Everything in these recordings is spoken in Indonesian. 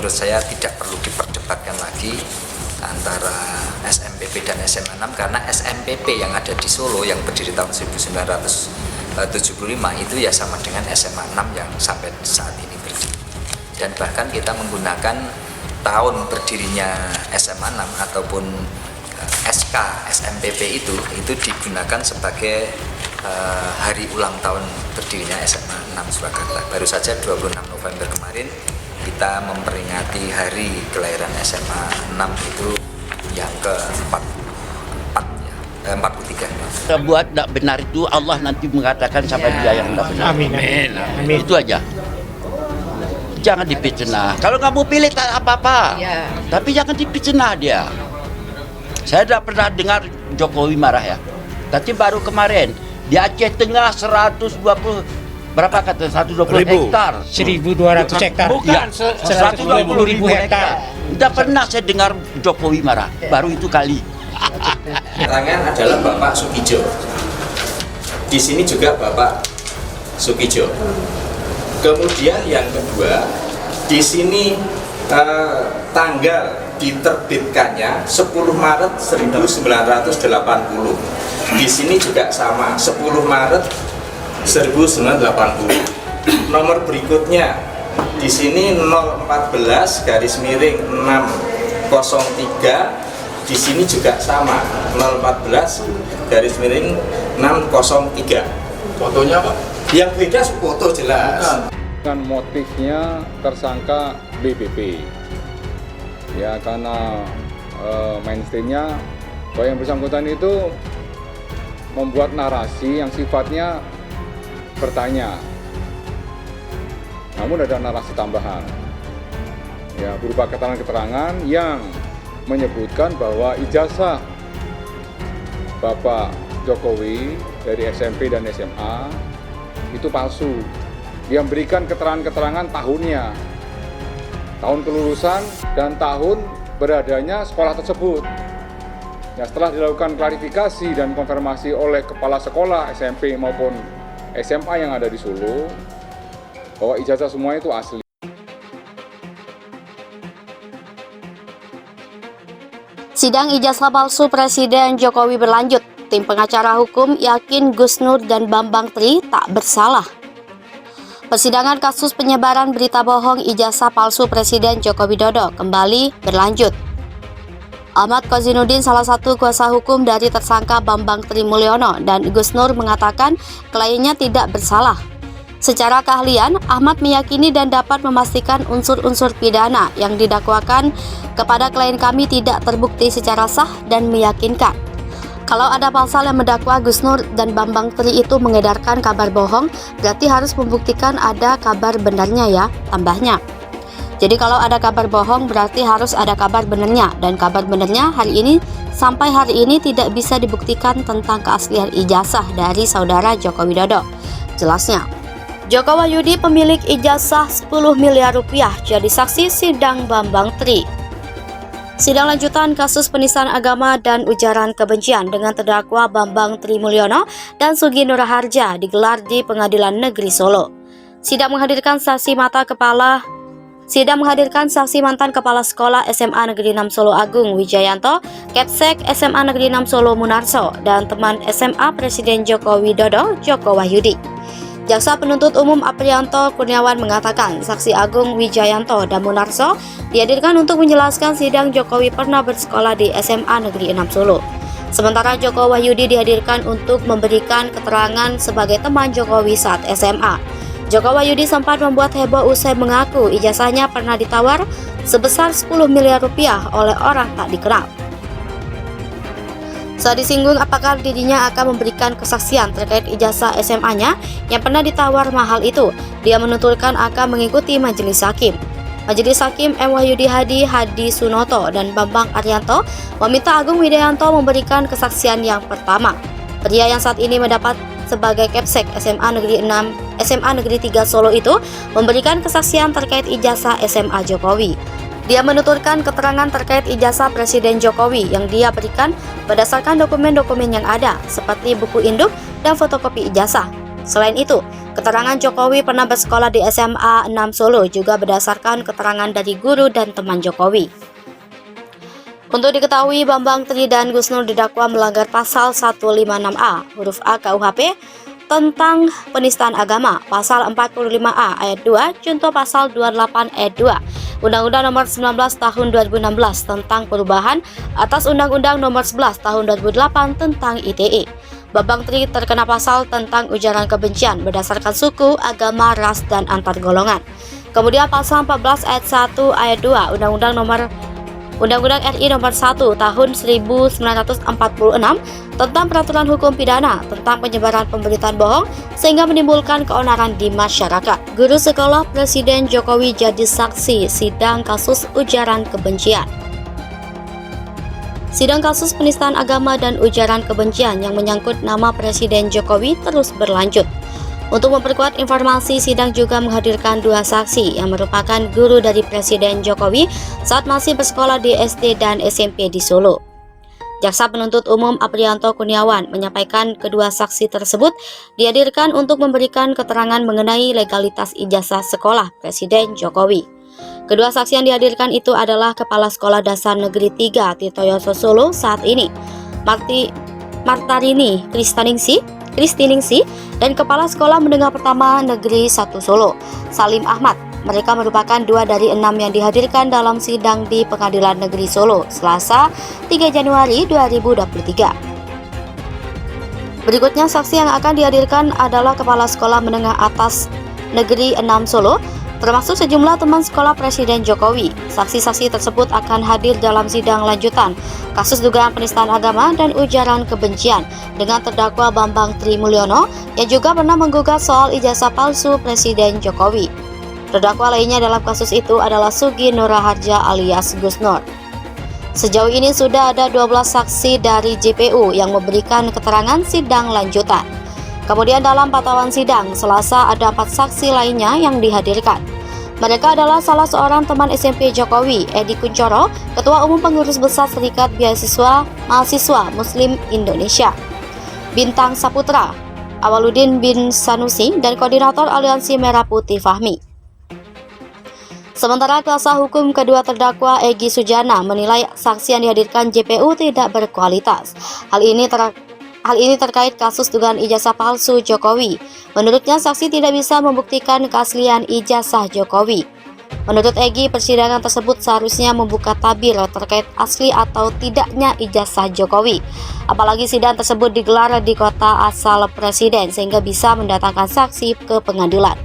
menurut saya tidak perlu diperdebatkan lagi antara SMPP dan SMA 6, karena SMPP yang ada di Solo yang berdiri tahun 1975 itu ya sama dengan SMA 6 yang sampai saat ini berdiri. Dan bahkan kita menggunakan tahun berdirinya SMA 6 ataupun SK SMPP itu digunakan sebagai hari ulang tahun berdirinya SMA 6 Surakarta. Baru saja 26 November kemarin kita memperingati hari kelahiran SMA 6 itu yang ke-43. Buat tidak benar itu Allah nanti mengatakan sama dia yang tidak benar. Amin. Amin. Itu aja. Jangan dipitnah. Kalau nggak mau pilih tak apa-apa. Ya. Tapi jangan dipitnah dia. Saya tidak pernah dengar Jokowi marah ya. Tapi baru kemarin di Aceh Tengah 120 berapa kata 120 hektar. 1.200 hektar. Bukan, 120.000 hektar. Tidak pernah saya dengar Jokowi marah. Baru itu kali. Keterangan adalah Bapak Sukijo. Di sini juga Bapak Sukijo. Kemudian yang kedua, di sini tanggal diterbitkannya 10 Maret 1980. Di sini juga sama, 10 Maret 1980. Nomor berikutnya di sini 014 garis miring 603. Di sini juga sama, 014 garis miring 603. Fotonya Pak? Yang beda foto jelas. Dengan motifnya tersangka BBP. Ya karena mainstreamnya bahwa yang bersangkutan itu membuat narasi yang sifatnya bertanya. Namun ada narasi tambahan. Ya berupa keterangan-keterangan yang menyebutkan bahwa ijazah Bapak Jokowi dari SMP dan SMA itu palsu. Dia memberikan keterangan-keterangan tahunnya, tahun kelulusan dan tahun beradanya sekolah tersebut. Ya, setelah dilakukan klarifikasi dan konfirmasi oleh kepala sekolah SMP maupun SMA yang ada di Solo, bahwa ijazah semua itu asli. Sidang ijazah palsu Presiden Jokowi berlanjut. Tim pengacara hukum yakin Gus Nur dan Bambang Tri tak bersalah. Persidangan kasus penyebaran berita bohong ijazah palsu Presiden Joko Widodo kembali berlanjut. Ahmad Kozinuddin, salah satu kuasa hukum dari tersangka Bambang Tri Mulyono dan Gus Nur, mengatakan kliennya tidak bersalah. Secara keahlian, Ahmad meyakini dan dapat memastikan unsur-unsur pidana yang didakwakan kepada klien kami tidak terbukti secara sah dan meyakinkan. Kalau ada pasal yang mendakwa Gus Nur dan Bambang Tri itu mengedarkan kabar bohong, berarti harus membuktikan ada kabar benarnya ya, tambahnya. Jadi kalau ada kabar bohong berarti harus ada kabar benarnya, dan kabar benarnya sampai hari ini tidak bisa dibuktikan tentang keaslian ijazah dari saudara Joko Widodo. Jelasnya, Joko Wahyudi pemilik ijazah 10 miliar rupiah jadi saksi sidang Bambang Tri. Sidang lanjutan kasus penistaan agama dan ujaran kebencian dengan terdakwa Bambang Tri Mulyono dan Sugi Nur Harja digelar di Pengadilan Negeri Solo. Sidang menghadirkan saksi mantan Kepala Sekolah SMA Negeri 6 Solo Agung Wijayanto, Kepsek SMA Negeri 6 Solo Munarso, dan teman SMA Presiden Joko Widodo Joko Wahyudi. Jaksa Penuntut Umum Aprianto Kurniawan mengatakan saksi Agung Wijayanto dan Munarso dihadirkan untuk menjelaskan sidang Jokowi pernah bersekolah di SMA Negeri 6 Solo. Sementara Joko Wahyudi dihadirkan untuk memberikan keterangan sebagai teman Jokowi saat SMA. Joko Wahyudi sempat membuat heboh usai mengaku ijazahnya pernah ditawar sebesar 10 miliar rupiah oleh orang tak dikenal. Saat disinggung apakah dirinya akan memberikan kesaksian terkait ijazah SMA-nya yang pernah ditawar mahal itu, dia menuturkan akan mengikuti majelis hakim. Majelis Hakim M. Wahyudi Hadi Sunoto dan Bambang Arianto meminta Agung Wijayanto memberikan kesaksian yang pertama. Pria yang saat ini mendapat sebagai Kepsek SMA Negeri 3 Solo itu memberikan kesaksian terkait ijazah SMA Jokowi. Dia menuturkan keterangan terkait ijazah Presiden Jokowi yang dia berikan berdasarkan dokumen-dokumen yang ada, seperti buku induk dan fotokopi ijazah. Selain itu, Keterangan Jokowi pernah bersekolah di SMA 6 Solo juga berdasarkan keterangan dari guru dan teman Jokowi. Untuk diketahui, Bambang Tri dan Gusnur didakwa melanggar pasal 156A huruf A KUHP tentang penistaan agama, pasal 45A ayat 2, contoh pasal 28 ayat 2, Undang-Undang Nomor 19 Tahun 2016 tentang perubahan atas Undang-Undang Nomor 11 Tahun 2008 tentang ITE. Bambang Tri terkena pasal tentang ujaran kebencian berdasarkan suku, agama, ras, dan antar golongan. Kemudian pasal 14 ayat 1 ayat 2 Undang-Undang RI Nomor 1 Tahun 1946 tentang peraturan hukum pidana tentang penyebaran pemberitaan bohong sehingga menimbulkan keonaran di masyarakat. Guru sekolah Presiden Jokowi jadi saksi sidang kasus ujaran kebencian. Sidang kasus penistaan agama dan ujaran kebencian yang menyangkut nama Presiden Jokowi terus berlanjut. Untuk memperkuat informasi, sidang juga menghadirkan dua saksi yang merupakan guru dari Presiden Jokowi saat masih bersekolah di SD dan SMP di Solo. Jaksa Penuntut Umum Aprianto Kurniawan menyampaikan kedua saksi tersebut dihadirkan untuk memberikan keterangan mengenai legalitas ijazah sekolah Presiden Jokowi. Kedua saksi yang dihadirkan itu adalah Kepala Sekolah Dasar Negeri 3 Tirtoyoso Solo saat ini, Martarini Kristiningsi, dan Kepala Sekolah Menengah Pertama Negeri 1 Solo, Salim Ahmad. Mereka merupakan 2 dari 6 yang dihadirkan dalam sidang di Pengadilan Negeri Solo, Selasa 3 Januari 2023. Berikutnya, saksi yang akan dihadirkan adalah Kepala Sekolah Menengah Atas Negeri 6 Solo, termasuk sejumlah teman sekolah Presiden Jokowi. Saksi-saksi tersebut akan hadir dalam sidang lanjutan kasus dugaan penistaan agama dan ujaran kebencian dengan terdakwa Bambang Tri Mulyono yang juga pernah menggugat soal ijazah palsu Presiden Jokowi. Terdakwa lainnya dalam kasus itu adalah Sugi Nur Raharja alias Gusnur. Sejauh ini sudah ada 12 saksi dari JPU yang memberikan keterangan sidang lanjutan. Kemudian dalam pantauan sidang, Selasa ada 4 saksi lainnya yang dihadirkan. Mereka adalah salah seorang teman SMP Jokowi, Edi Kunchoro, Ketua Umum Pengurus Besar Serikat Mahasiswa Muslim Indonesia, Bintang Saputra, Awaludin bin Sanusi, dan Koordinator Aliansi Merah Putih Fahmi. Sementara kuasa hukum kedua terdakwa Egy Sujana menilai saksi yang dihadirkan JPU tidak berkualitas. Hal ini terkait kasus dugaan ijazah palsu Jokowi. Menurutnya, saksi tidak bisa membuktikan keaslian ijazah Jokowi. Menurut Egy, persidangan tersebut seharusnya membuka tabir terkait asli atau tidaknya ijazah Jokowi. Apalagi sidang tersebut digelar di kota asal Presiden sehingga bisa mendatangkan saksi ke pengadilan.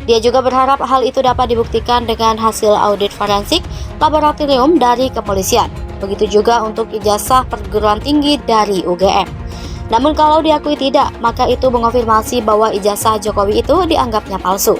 Dia juga berharap hal itu dapat dibuktikan dengan hasil audit forensik laboratorium dari kepolisian. Begitu juga untuk ijazah perguruan tinggi dari UGM. Namun kalau diakui tidak, maka itu mengonfirmasi bahwa ijazah Jokowi itu dianggapnya palsu.